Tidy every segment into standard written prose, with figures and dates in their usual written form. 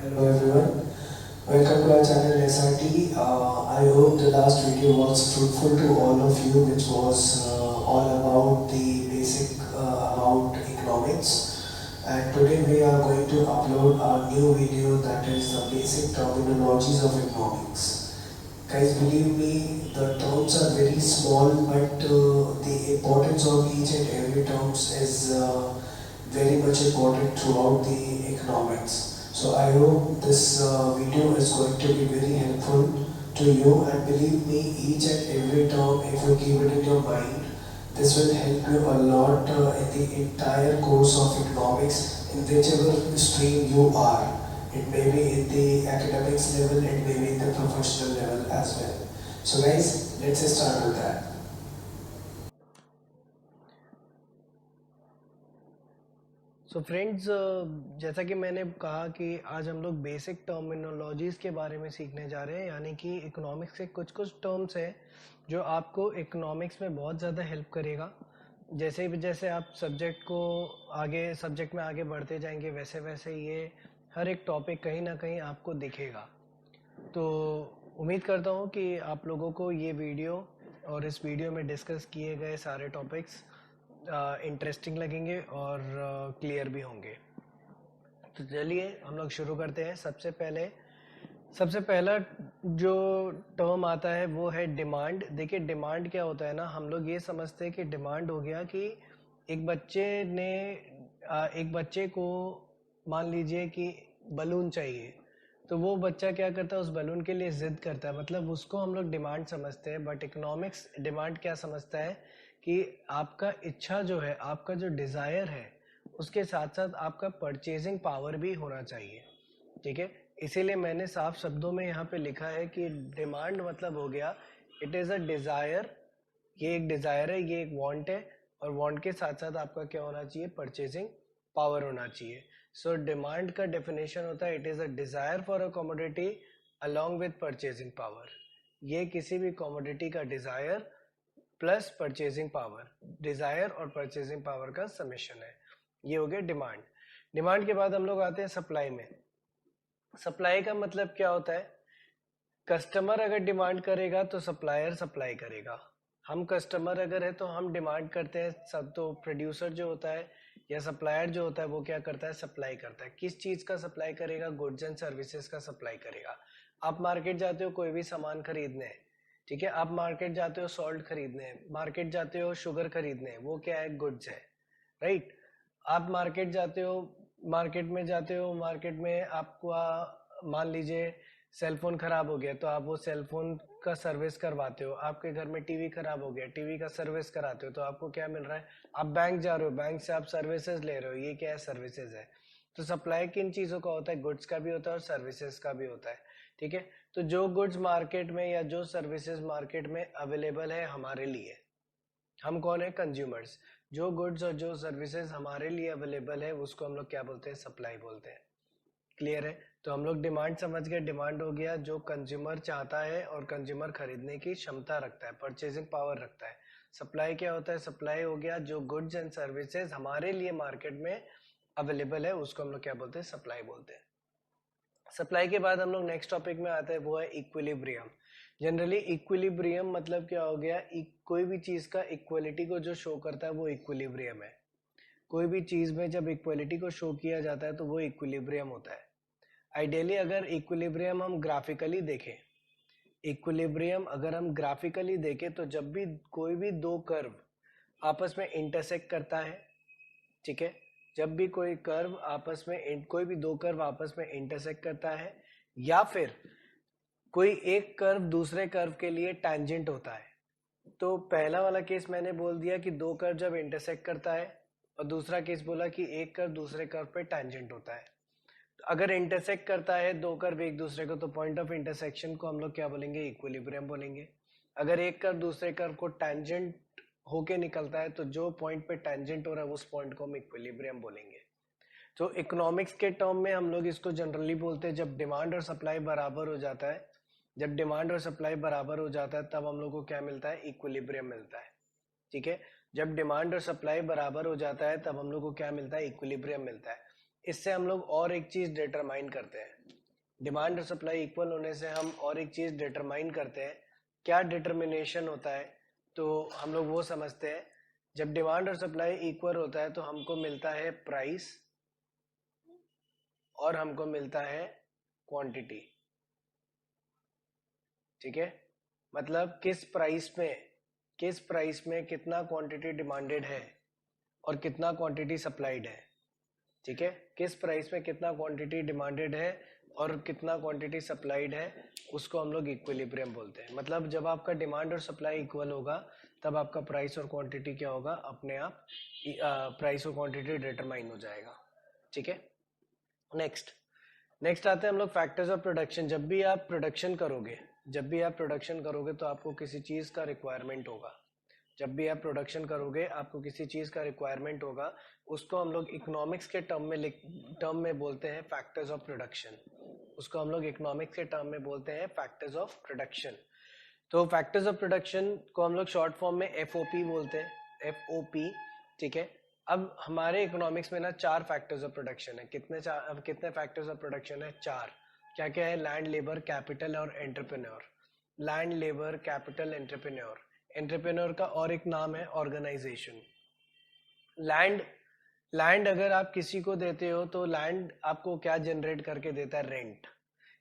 Hello everyone, welcome to our channel SRT. I hope the last video was fruitful to all of you, which was all about the basic about economics. And today we are going to upload our new video, that is the basic terminologies of economics. Guys, believe me, the terms are very small, but the importance of each and every terms is very much important throughout the economics. So I hope this video is going to be very helpful to you, and believe me, each and every term, if you keep it in your mind, this will help you a lot in the entire course of economics in whichever stream you are. It may be in the academics level, it may be in the professional level as well. So guys, let's start with that. So friends, जैसा कि मैंने कहा कि आज हम लोग basic terminologies के बारे में सीखने जा रहे हैं, यानी कि इकोनॉमिक्स के कुछ कुछ टर्म्स हैं जो आपको इकोनॉमिक्स में बहुत ज़्यादा हेल्प करेगा। जैसे जैसे आप सब्जेक्ट में आगे बढ़ते जाएंगे, वैसे वैसे ये हर एक टॉपिक कहीं ना कहीं आपको दिखेगा। तो उम्मीद करता हूँ कि आप लोगों को ये वीडियो और इस वीडियो में डिस्कस किए गए सारे टॉपिक्स इंटरेस्टिंग लगेंगे और क्लियर भी होंगे। तो चलिए हम लोग शुरू करते हैं। सबसे पहला जो टर्म आता है वो है डिमांड। देखिए डिमांड क्या होता है ना, हम लोग ये समझते हैं कि डिमांड हो गया कि एक बच्चे को मान लीजिए कि बलून चाहिए, तो वो बच्चा क्या करता है, उस बलून के लिए जिद करता है, मतलब उसको हम लोग डिमांड समझते हैं। बट इकोनॉमिक्स डिमांड क्या समझता है कि आपका इच्छा जो है, आपका जो डिज़ायर है, उसके साथ साथ आपका परचेजिंग पावर भी होना चाहिए। ठीक है, इसीलिए मैंने साफ शब्दों में यहाँ पे लिखा है कि डिमांड मतलब हो गया इट इज़ अ डिज़ायर। ये एक डिज़ायर है, ये एक वांट है, और वांट के साथ साथ आपका क्या होना चाहिए, परचेजिंग पावर होना चाहिए। सो डिमांड का डेफिनेशन होता है it is a desire for a commodity along with purchasing power. ये किसी भी कमोडिटी का desire plus purchasing power, desire और परचेजिंग पावर का समेशन है। ये हो गया डिमांड। डिमांड के बाद हम लोग आते हैं सप्लाई में। सप्लाई का मतलब क्या होता है, कस्टमर अगर डिमांड करेगा तो सप्लायर सप्लाई करेगा। हम कस्टमर अगर है तो हम डिमांड करते हैं सब, तो प्रोड्यूसर जो होता है या सप्लायर जो होता है वो क्या करता है, सप्लाई करता है। किस चीज़ का सप्लाई करेगा, गुड्स एंड सर्विसेज का सप्लाई करेगा। आप मार्केट जाते हो कोई भी सामान खरीदने, ठीक है, आप मार्केट जाते हो सॉल्ट खरीदने, मार्केट जाते हो शुगर खरीदने, वो क्या है, गुड्स है, राइट। आप मार्केट में आपको मान लीजिए सेलफोन खराब हो गया, तो आप वो सेलफोन का सर्विस करवाते हो। आपके घर में टीवी खराब हो गया, टीवी का सर्विस कराते हो, तो आपको क्या मिल रहा है, आप बैंक जा रहे हो, बैंक से आप सर्विसेज ले रहे हो, ये क्या है, सर्विसेज है। तो सप्लाई किन चीज़ों का होता है, गुड्स का भी होता है और सर्विसेज का भी होता है। ठीक है, तो जो गुड्स मार्केट में या जो सर्विसेज मार्केट में अवेलेबल है हमारे लिए, हम कौन है, कंज्यूमर्स, जो गुड्स और जो सर्विसेज हमारे लिए अवेलेबल है उसको हम लोग क्या बोलते हैं, सप्लाई बोलते हैं। क्लियर है। तो हम लोग डिमांड समझ गए, डिमांड हो गया जो कंज्यूमर चाहता है और कंज्यूमर खरीदने की क्षमता रखता है, परचेजिंग पावर रखता है। सप्लाई क्या होता है, सप्लाई हो गया जो गुड्स एंड सर्विसेज हमारे लिए मार्केट में अवेलेबल है, उसको हम लोग क्या बोलते हैं, सप्लाई बोलते हैं। सप्लाई के बाद हम लोग नेक्स्ट टॉपिक में आते हैं, वो है इक्विलिब्रियम। जनरली इक्विलिब्रियम मतलब क्या हो गया, कोई भी चीज का इक्वलिटी को जो शो करता है वो इक्विलिब्रियम है। कोई भी चीज में जब इक्वलिटी को शो किया जाता है तो वो इक्विलिब्रियम होता है। आइडियली अगर इक्विलिब्रियम हम ग्राफिकली देखें, इक्विलिब्रियम अगर हम ग्राफिकली देखें तो जब भी कोई भी दो कर्व आपस में इंटरसेक्ट करता है, ठीक है, जब भी कोई भी दो कर्व आपस में इंटरसेक्ट करता है, या फिर कोई एक कर्व दूसरे कर्व के लिए टैंजेंट होता है, तो पहला वाला केस मैंने बोल दिया कि दो कर्व जब इंटरसेक्ट करता है, और दूसरा केस बोला कि एक कर्व दूसरे कर्व पे टैंजेंट होता है। तो अगर इंटरसेक्ट करता है दो कर्व एक दूसरे को, तो पॉइंट ऑफ इंटरसेक्शन को हम लोग क्या बोलेंगे, इक्विलिब्रियम बोलेंगे। अगर एक कर्व दूसरे कर्व को टैंजेंट होके निकलता है, तो जो पॉइंट पे टैंजेंट हो रहा है उस पॉइंट को हम इक्विलिब्रियम बोलेंगे। तो इकोनॉमिक्स के टर्म में हम लोग इसको जनरली बोलते हैं जब डिमांड और सप्लाई बराबर हो जाता है, जब डिमांड और सप्लाई बराबर हो जाता है तब हम लोग को क्या मिलता है, इक्विलिब्रियम मिलता है। ठीक है, जब डिमांड और सप्लाई बराबर हो जाता है तब हम लोग को क्या मिलता है, इक्विलिब्रियम मिलता है। इससे हम लोग और एक चीज डिटरमाइन करते हैं, डिमांड और सप्लाई इक्वल होने से हम और एक चीज डिटरमाइन करते हैं। क्या डिटर्मिनेशन होता है, तो हम लोग वो समझते हैं। जब डिमांड और सप्लाई इक्वल होता है तो हमको मिलता है प्राइस और हमको मिलता है क्वांटिटी। ठीक है, मतलब किस प्राइस में कितना क्वांटिटी डिमांडेड है और कितना क्वांटिटी सप्लाइड है। ठीक है, किस प्राइस में कितना क्वांटिटी डिमांडेड है और कितना क्वांटिटी सप्लाइड है, उसको हम लोग इक्विलिब्रियम बोलते हैं। मतलब जब आपका डिमांड और सप्लाई इक्वल होगा तब आपका प्राइस और क्वांटिटी क्या होगा, अपने आप प्राइस और क्वांटिटी डिटरमाइन हो जाएगा। ठीक है, नेक्स्ट आते हैं हम लोग फैक्टर्स ऑफ प्रोडक्शन। जब भी आप प्रोडक्शन करोगे तो आपको किसी चीज का रिक्वायरमेंट होगा। उसको हम लोग इकोनॉमिक्स के टर्म में बोलते हैं फैक्टर्स ऑफ प्रोडक्शन। तो फैक्टर्स ऑफ प्रोडक्शन को हम लोग शॉर्ट फॉर्म में एफओपी बोलते हैं, एफओपी। ठीक है, अब हमारे इकोनॉमिक्स में ना 4 फैक्टर्स ऑफ प्रोडक्शन है। कितने फैक्टर्स ऑफ प्रोडक्शन है? 4। क्या क्या है? लैंड, लेबर, कैपिटल और entrepreneur. Land, labour, capital, entrepreneur का और एक नाम है ऑर्गेनाइजेशन। लैंड अगर आप किसी को देते हो तो लैंड आपको क्या जनरेट करके देता है? रेंट।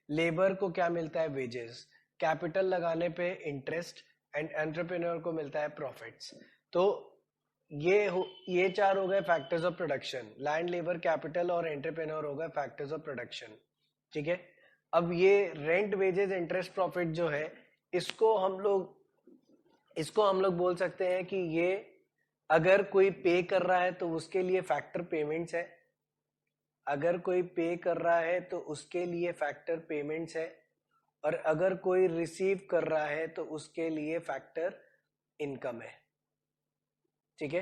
लेबर को क्या मिलता है? वेजेस। कैपिटल लगाने पे इंटरेस्ट एंड एंटरप्रेन्योर को मिलता है प्रॉफिट्स। तो ये 4 हो गए factors of production. Land, labour, capital और एंटरप्रेन्योर हो गए फैक्टर्स ऑफ प्रोडक्शन। ठीक है, अब ये रेंट, वेजेस, इंटरेस्ट, प्रॉफिट जो है इसको हम लोग बोल सकते हैं कि ये अगर कोई पे कर रहा है तो उसके लिए फैक्टर पेमेंट्स है, और अगर कोई रिसीव कर रहा है तो उसके लिए फैक्टर इनकम है। ठीक है,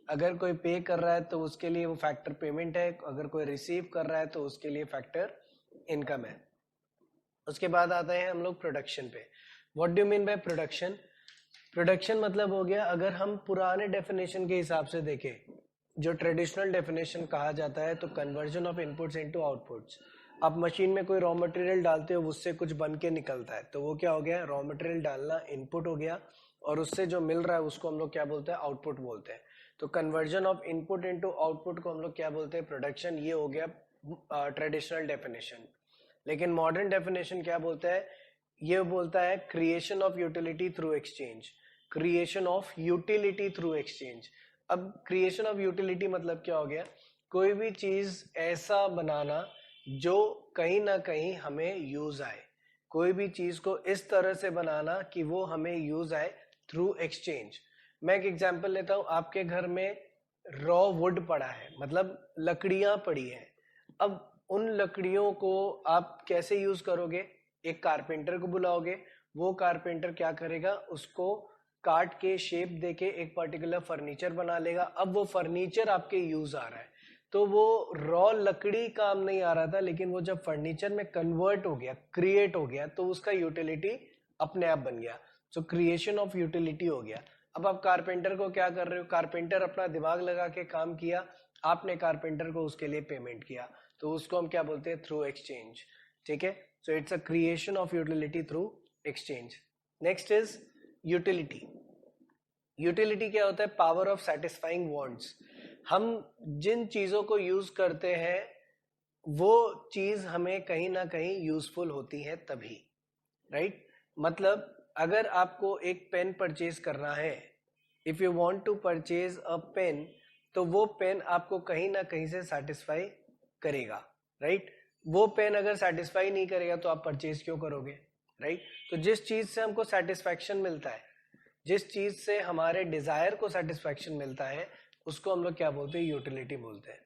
अगर कोई पे कर रहा है तो उसके लिए वो फैक्टर पेमेंट है, अगर कोई रिसीव कर रहा है तो उसके लिए फैक्टर इनकम है। उसके बाद आते हैं हम लोग प्रोडक्शन पे। What do you mean by production? Production मतलब हो गया, अगर हम पुराने डेफिनेशन के हिसाब से देखें, जो ट्रेडिशनल डेफिनेशन कहा जाता है, तो conversion of inputs into outputs. आप मशीन में कोई रॉ मटेरियल डालते हो, उससे कुछ बन के निकलता है, तो वो क्या हो गया? रॉ मटेरियल डालना इनपुट हो गया, और उससे जो मिल रहा है उसको हम लोग क्या बोलते हैं? आउटपुट बोलते हैं। तो conversion of input into output को हम लोग क्या बोलते हैं? प्रोडक्शन। ये हो गया ट्रेडिशनल डेफिनेशन। लेकिन मॉडर्न डेफिनेशन क्या बोलता है? ये बोलता है creation of utility through exchange. अब क्रिएशन ऑफ यूटिलिटी मतलब क्या हो गया? कोई भी चीज ऐसा बनाना जो कहीं ना कहीं हमें यूज आए, कोई भी चीज को इस तरह से बनाना कि वो हमें यूज आए थ्रू एक्सचेंज। मैं एक एग्जांपल लेता हूं। आपके घर में रॉ वुड पड़ा है, मतलब लकड़ियां पड़ी हैं। अब उन लकड़ियों को आप कैसे यूज करोगे? एक कारपेंटर को बुलाओगे, वो कारपेंटर क्या करेगा? उसको काट के शेप देके एक पर्टिकुलर फर्नीचर बना लेगा। अब वो फर्नीचर आपके यूज आ रहा है, तो वो रॉ लकड़ी काम नहीं आ रहा था, लेकिन वो जब फर्नीचर में कन्वर्ट हो गया, क्रिएट हो गया, तो उसका यूटिलिटी अपने आप बन गया। सो क्रिएशन ऑफ यूटिलिटी हो गया। अब आप कारपेंटर को क्या कर रहे हो? कारपेंटर अपना दिमाग लगा के काम किया, आपने कारपेंटर को उसके लिए पेमेंट किया, तो उसको हम क्या बोलते हैं? Through exchange. ठीक है, so it's a creation of utility through exchange. Next is utility. Utility क्या होता है? Power of satisfying wants. हम जिन चीजों को यूज करते हैं वो चीज हमें कहीं ना कहीं यूजफुल होती है तभी, राइट? मतलब अगर आपको एक पेन परचेज करना है, if you want to purchase a pen, तो वो पेन आपको कहीं ना कहीं से सेटिस्फाई करेगा, राइट? वो पेन अगर सेटिस्फाई नहीं करेगा तो आप परचेज क्यों करोगे, राइट? तो जिस चीज से हमको सेटिस्फैक्शन मिलता है, जिस चीज से हमारे डिजायर को सेटिस्फैक्शन मिलता है, उसको हम लोग क्या बोलते हैं? यूटिलिटी बोलते हैं।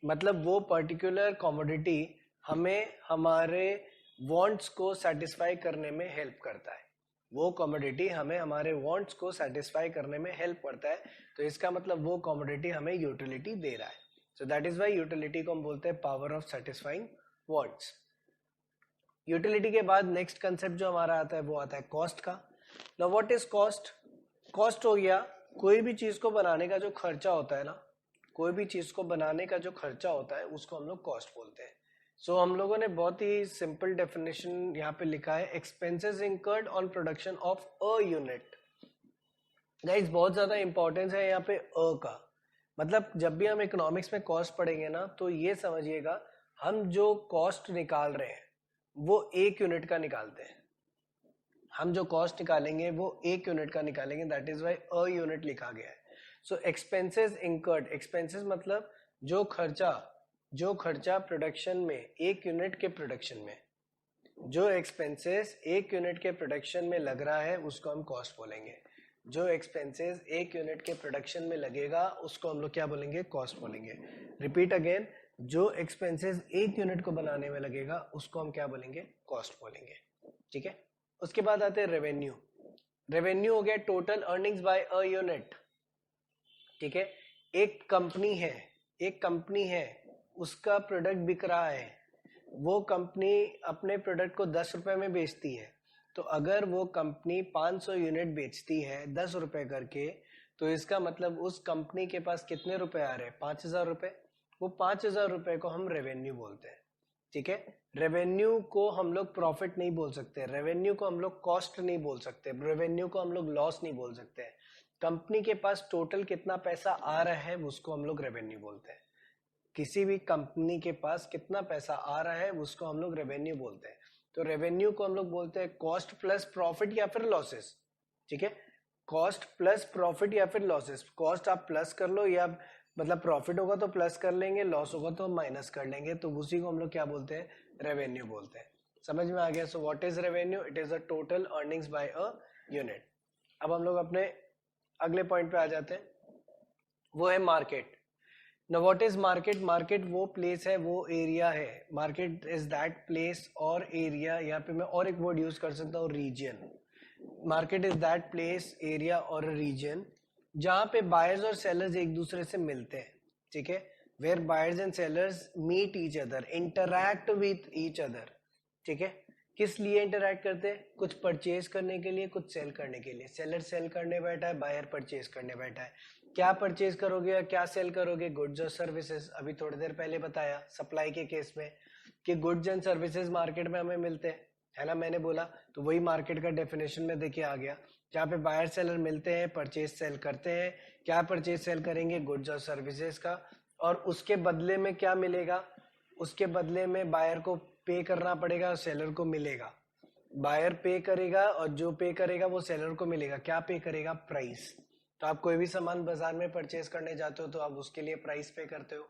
मतलब वो पर्टिकुलर कमोडिटी हमें हमारे वांट्स को सेटिस्फाई करने में हेल्प करता है, वो कमोडिटी हमें हमारे वांट्स को सेटिस्फाई करने में हेल्प करता है, तो इसका मतलब वो कमोडिटी हमें यूटिलिटी दे रहा है। So that is why utility को हम बोलते हैं power of satisfying wants. Utility के बाद नेक्स्ट कंसेप्ट जो हमारा आता है वो आता है कॉस्ट का। Now what is cost? Cost हो गया कोई भी चीज को बनाने का जो खर्चा होता है ना, कोई भी चीज को बनाने का जो खर्चा होता है उसको हम लोग कॉस्ट बोलते हैं। सो हम लोगों ने बहुत ही सिंपल डेफिनेशन यहाँ पे लिखा है, expenses incurred on production of a unit. Guys बहुत ज्यादा इंपॉर्टेंस है यहाँ पे अ का, मतलब जब भी हम इकोनॉमिक्स में कॉस्ट पढ़ेंगे ना तो ये समझिएगा हम जो कॉस्ट निकाल रहे हैं वो एक यूनिट का निकालते हैं। हम जो कॉस्ट निकालेंगे वो एक यूनिट का निकालेंगे, that is why a unit लिखा गया है। सो एक्सपेंसेस इंकर्ड, एक्सपेंसेस मतलब जो खर्चा प्रोडक्शन में, एक यूनिट के प्रोडक्शन में जो एक्सपेंसेस एक यूनिट के प्रोडक्शन में लग रहा है उसको हम कॉस्ट बोलेंगे। जो एक्सपेंसेस एक यूनिट के प्रोडक्शन में लगेगा उसको हम लोग क्या बोलेंगे, कॉस्ट बोलेंगे। रिपीट अगेन, जो एक्सपेंसेस एक यूनिट को बनाने में लगेगा उसको हम क्या बोलेंगे, कॉस्ट बोलेंगे। ठीक है, उसके बाद आते हैं रेवेन्यू। रेवेन्यू हो गया total earnings by a unit. ठीक है, एक कंपनी है उसका प्रोडक्ट बिक रहा है, वो कंपनी अपने प्रोडक्ट को 10 रुपए में बेचती है, तो अगर वो कंपनी 500 यूनिट बेचती है 10 रुपए करके, तो इसका मतलब उस कंपनी के पास कितने रुपए आ रहे हैं, 5000 रुपए। वो 5000 रुपए को हम रेवेन्यू बोलते हैं। ठीक है, रेवेन्यू को हम लोग प्रॉफिट नहीं बोल सकते, रेवेन्यू को हम लोग कॉस्ट नहीं बोल सकते, रेवेन्यू को हम लोग लॉस नहीं बोल सकते। कंपनी के पास टोटल कितना पैसा आ रहा है उसको हम लोग रेवेन्यू बोलते हैं। किसी भी कंपनी के पास कितना पैसा आ रहा है उसको हम लोग रेवेन्यू बोलते हैं। तो रेवेन्यू को हम लोग बोलते हैं कॉस्ट प्लस प्रॉफिट या फिर लॉसेस। ठीक है, कॉस्ट प्लस प्रॉफिट या फिर लॉसेस। कॉस्ट आप प्लस कर लो, या मतलब प्रॉफिट होगा तो प्लस कर लेंगे, लॉस होगा तो माइनस कर लेंगे, तो उसी को हम लोग क्या बोलते हैं, रेवेन्यू बोलते हैं। समझ में आ गया? So what is revenue? It is the total earnings by a unit. अब हम लोग अपने अगले पॉइंट पे आ जाते हैं, वो है market. Now what is market? Market वो प्लेस है, वो एरिया है। मार्केट इज दैट प्लेस और एरिया, यहाँ पे मैं और एक वर्ड यूज कर सकता हूँ, region. Market is that place, area और रीजन जहाँ पे बायर्स और सेलर्स एक दूसरे से मिलते हैं। ठीक है, where buyers and sellers meet each other, interact with each other. ठीक है, किस लिए इंटरैक्ट करते हैं? कुछ परचेज करने के लिए, कुछ सेल करने के लिए। सेलर सेल करने बैठा है, बायर परचेज करने बैठा है। क्या परचेज करोगे या क्या सेल करोगे? गुड्स और सर्विसेज। अभी थोड़ी देर पहले बताया सप्लाई के केस में कि गुड्स एंड सर्विसेज मार्केट में हमें मिलते हैं, है ना, मैंने बोला। तो वही मार्केट का डेफिनेशन में देखिए आ गया, जहाँ पे बायर सेलर मिलते हैं, परचेज सेल करते हैं। क्या परचेज सेल करेंगे? गुड्स और सर्विसेज का। और उसके बदले में क्या मिलेगा? उसके बदले में बायर को पे करना पड़ेगा और सेलर को मिलेगा। बायर पे करेगा और जो पे करेगा वो सेलर को मिलेगा। क्या पे करेगा? प्राइस। तो आप कोई भी सामान बाजार में परचेज करने जाते हो तो आप उसके लिए प्राइस पे करते हो।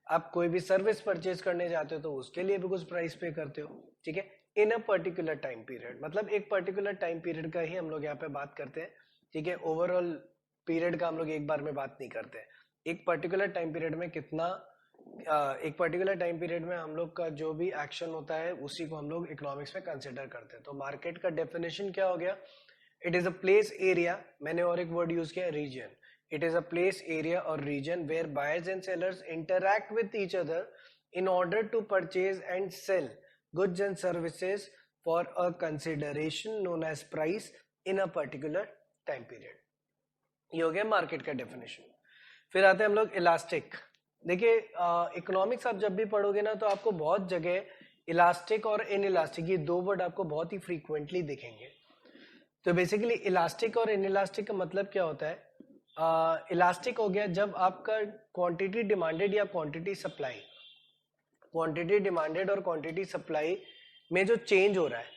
आप कोई भी सर्विस परचेज करने जाते हो तो उसके लिए भी कुछ प्राइस पे करते हो। ठीक है, इन अ पर्टिकुलर टाइम पीरियड, मतलब एक पर्टिकुलर टाइम पीरियड का ही हम लोग यहाँ पे बात करते हैं। ठीक है, ओवरऑल पीरियड का हम लोग एक बार में बात नहीं करते। एक पर्टिकुलर टाइम पीरियड में कितना, एक पर्टिकुलर टाइम पीरियड में हम लोग का जो भी एक्शन होता है उसी को हम लोग इकोनॉमिक्स में कंसिडर करते हैं। तो मार्केट का डेफिनेशन क्या हो गया? It is a place, area, मैंने और एक वर्ड यूज किया, region. It is a place, area और region where buyers and sellers interact with each other in order to purchase and sell goods and services for a consideration known as price in a particular time period। ये हो गया market का definition. फिर आते हैं हम लोग elastic. देखिए इकोनॉमिक्स आप जब भी पढ़ोगे ना तो आपको बहुत जगह इलास्टिक और इन इलास्टिक, ये दो वर्ड आपको बहुत ही फ्रीक्वेंटली दिखेंगे। तो बेसिकली इलास्टिक और इन इलास्टिक का मतलब क्या होता है? इलास्टिक हो गया जब आपका क्वांटिटी डिमांडेड या क्वांटिटी सप्लाई, क्वांटिटी डिमांडेड और क्वांटिटी सप्लाई में जो चेंज हो रहा है।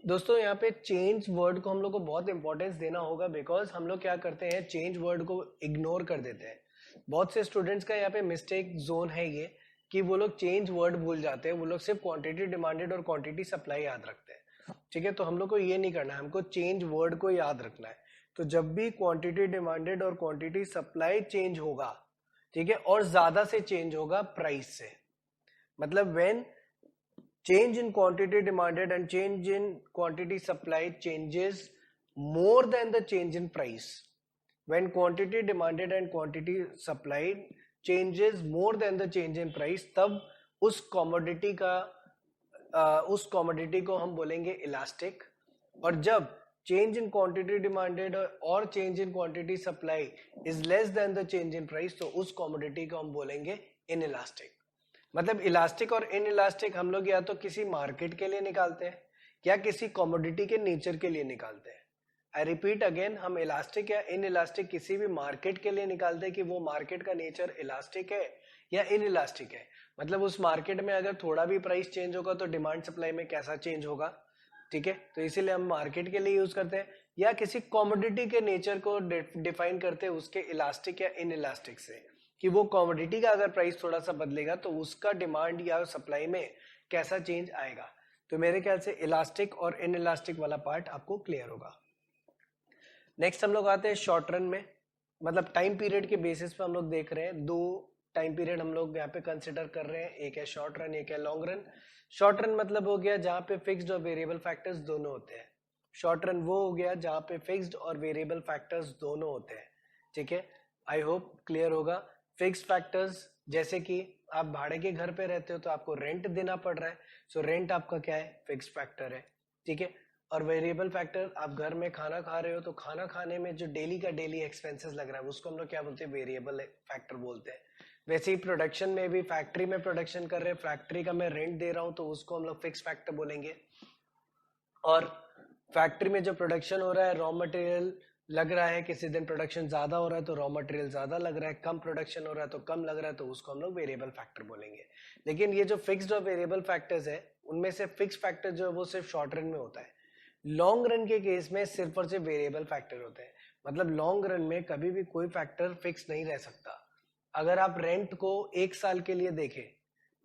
दोस्तों यहाँ पे चेंज वर्ड को हम लोग को बहुत इंपॉर्टेंस देना होगा, बिकॉज हम लोग क्या करते हैं, चेंज वर्ड को इग्नोर कर देते हैं। बहुत से स्टूडेंट्स का यहाँ पे मिस्टेक जोन है ये कि वो लोग चेंज वर्ड भूल जाते हैं, वो लोग सिर्फ क्वांटिटी डिमांडेड और क्वांटिटी सप्लाई याद रखते हैं। ठीक है, तो हम लोग को ये नहीं करना है, हमको चेंज वर्ड को याद रखना है। तो जब भी क्वांटिटी डिमांडेड और क्वांटिटी सप्लाई चेंज होगा, ठीक है, और ज्यादा से चेंज होगा प्राइस से, मतलब when change in quantity demanded and change in quantity supplied changes more than the change in price, when quantity demanded and quantity supplied changes more than the change in price, तब उस commodity को हम बोलेंगे elastic. और जब change in quantity demanded और change in quantity supply is less than the change in price, तो उस commodity को हम बोलेंगे inelastic। मतलब इलास्टिक और इन इलास्टिक हम लोग या तो किसी मार्केट के लिए निकालते हैं या किसी कमोडिटी के नेचर के लिए निकालते हैं। आई रिपीट अगेन, हम इलास्टिक या इन इलास्टिक किसी भी मार्केट के लिए निकालते हैं कि वो मार्केट का नेचर इलास्टिक है या इन इलास्टिक है। मतलब उस मार्केट में अगर थोड़ा भी प्राइस चेंज होगा तो डिमांड सप्लाई में कैसा चेंज होगा, ठीक है। तो इसीलिए हम मार्केट के लिए यूज करते हैं, या किसी कमोडिटी के नेचर को डिफाइन करते हैं उसके इलास्टिक या इन इलास्टिक से, कि वो कमोडिटी का अगर प्राइस थोड़ा सा बदलेगा तो उसका डिमांड या सप्लाई में कैसा चेंज आएगा। तो मेरे ख्याल से इलास्टिक और इन इलास्टिक वाला पार्ट आपको क्लियर होगा। नेक्स्ट हम लोग आते हैं शॉर्ट रन में, मतलब टाइम पीरियड के बेसिस पे हम लोग देख रहे हैं। 2 टाइम पीरियड हम लोग यहाँ पे कंसिडर कर रहे हैं, एक है शॉर्ट रन, एक है लॉन्ग रन। शॉर्ट रन मतलब हो गया जहाँ पे फिक्स्ड और वेरिएबल फैक्टर्स दोनों होते हैं। शॉर्ट रन वो हो गया जहाँ पे फिक्स्ड और वेरिएबल फैक्टर्स दोनों होते हैं, ठीक है। आई होप क्लियर होगा। फिक्स्ड फैक्टर्स जैसे कि आप भाड़े के घर पे रहते हो तो आपको रेंट देना पड़ रहा है, सो रेंट आपका क्या है, फिक्स्ड फैक्टर है, ठीक है। और वेरिएबल फैक्टर, आप घर में खाना खा रहे हो तो खाना खाने में जो डेली का डेली एक्सपेंसेस लग रहा है उसको हम लोग क्या बोलते हैं, वेरिएबल फैक्टर बोलते हैं। वैसे ही प्रोडक्शन में भी, फैक्ट्री में प्रोडक्शन कर रहे हैं, फैक्ट्री का मैं रेंट दे रहा हूँ तो उसको हम लोग फिक्स फैक्टर बोलेंगे। और फैक्ट्री में जो प्रोडक्शन हो रहा है, रॉ मटेरियल लग रहा है, किसी दिन प्रोडक्शन ज्यादा हो रहा है तो रॉ मटेरियल ज्यादा लग रहा है, कम प्रोडक्शन हो रहा है तो कम लग रहा है, तो उसको हम लोग वेरिएबल फैक्टर बोलेंगे। लेकिन ये जो फिक्स्ड और वेरिएबल फैक्टर्स है उनमें से फिक्स फैक्टर जो है वो सिर्फ शॉर्ट रन में होता है। लॉन्ग रन के केस में सिर्फ और सिर्फ वेरिएबल फैक्टर होते हैं। मतलब लॉन्ग रन में कभी भी कोई फैक्टर फिक्स नहीं रह सकता। अगर आप रेंट को 1 साल के लिए देखें,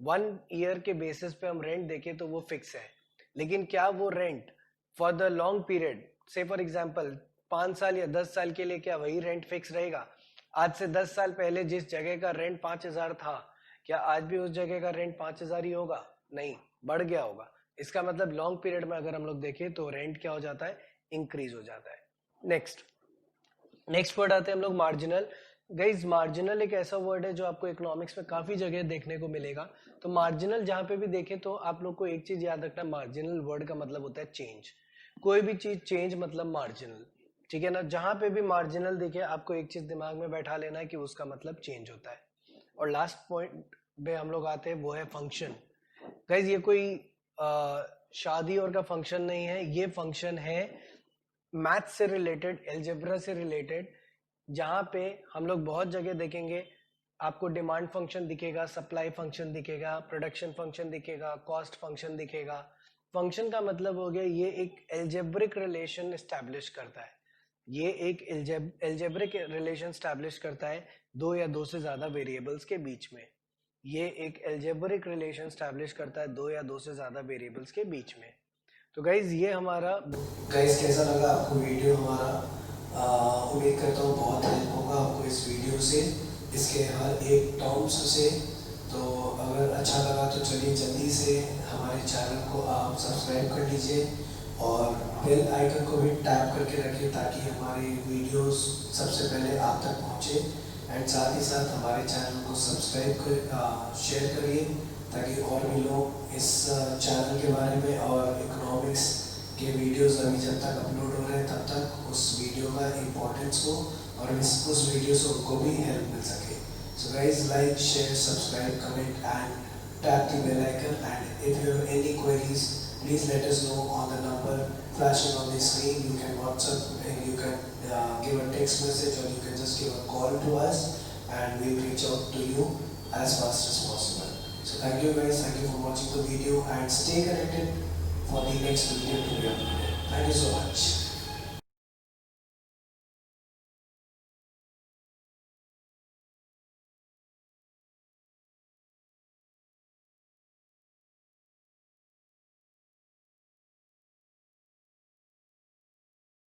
1 ईयर के बेसिस पे हम रेंट देखें तो वो फिक्स है, लेकिन क्या वो rent for the long period, से फॉर एग्जांपल 5 साल या 10 साल के लिए, क्या वही रेंट फिक्स रहेगा? आज से 10 साल पहले जिस जगह का रेंट 5,000 था, क्या आज भी उस जगह का रेंट 5,000 ही होगा? नहीं, बढ़ गया होगा। इसका मतलब लॉन्ग पीरियड में अगर हम लोग देखें तो रेंट क्या हो जाता है, इंक्रीज हो जाता है। नेक्स्ट वर्ड आते हैं हम लोग मार्जिनल। गाइज मार्जिनल एक ऐसा वर्ड है जो आपको इकोनॉमिक्स में काफी जगह देखने को मिलेगा। तो मार्जिनल जहां पे भी देखें तो आप लोग को एक चीज याद रखना, मार्जिनल वर्ड का मतलब होता है चेंज। कोई भी चीज चेंज मतलब मार्जिनल, ठीक है ना। जहां पे भी मार्जिनल दिखे आपको एक चीज दिमाग में बैठा लेना है कि उसका मतलब चेंज होता है। और लास्ट पॉइंट पे हम लोग आते हैं, वो है फंक्शन। गाइज ये कोई शादी और का फंक्शन नहीं है, ये फंक्शन है मैथ से रिलेटेड, एल्जेब्रा से रिलेटेड, जहां पे हम लोग बहुत जगह देखेंगे। आपको डिमांड फंक्शन दिखेगा, सप्लाई फंक्शन दिखेगा, प्रोडक्शन फंक्शन दिखेगा, कॉस्ट फंक्शन दिखेगा। फंक्शन का मतलब हो गया ये एक एल्जेब्रिक रिलेशन एस्टैब्लिश करता है। ये एक एल्जेब्रिक रिलेशन एस्टैब्लिश करता है 2 या 2 से ज्यादा वेरिएबल्स के बीच में। ये एक एल्जेब्रिक रिलेशन एस्टैब्लिश करता है 2 या 2 से ज्यादा वेरिएबल्स के बीच में। तो गाइज ये हमारा, गाइस कैसा लगा आपको वीडियो हमारा? उम्मीद करता हूँ बहुत हेल्प होगा आपको इस वीडियो से, इसके हर एक टर्म्स से। तो अगर अच्छा लगा तो चलिए जल्दी से हमारे चैनल को आप सब्सक्राइब कर लीजिए और बेल आइकन को भी टैप करके रखिए ताकि हमारी वीडियोस सबसे पहले आप तक पहुँचे। एंड साथ ही साथ हमारे चैनल को सब्सक्राइब कर शेयर करिए ताकि और भी लोग इस चैनल के बारे में और इकोनॉमिक्स के वीडियोस अभी जब तक अपलोड हो रहे हैं तब तक उस वीडियो का इम्पोर्टेंस हो और उस वीडियो से उनको भी हेल्प मिल सके। So guys like, share, subscribe, comment and tap the bell icon, and if you have any queries please let us know on the number flashing on the screen. You can WhatsApp and you can give a text message or you can just give a call to us and we'll reach out to you as fast as possible. So thank you guys, thank you for watching the video and stay connected for the next video to be uploaded. Thank you so much.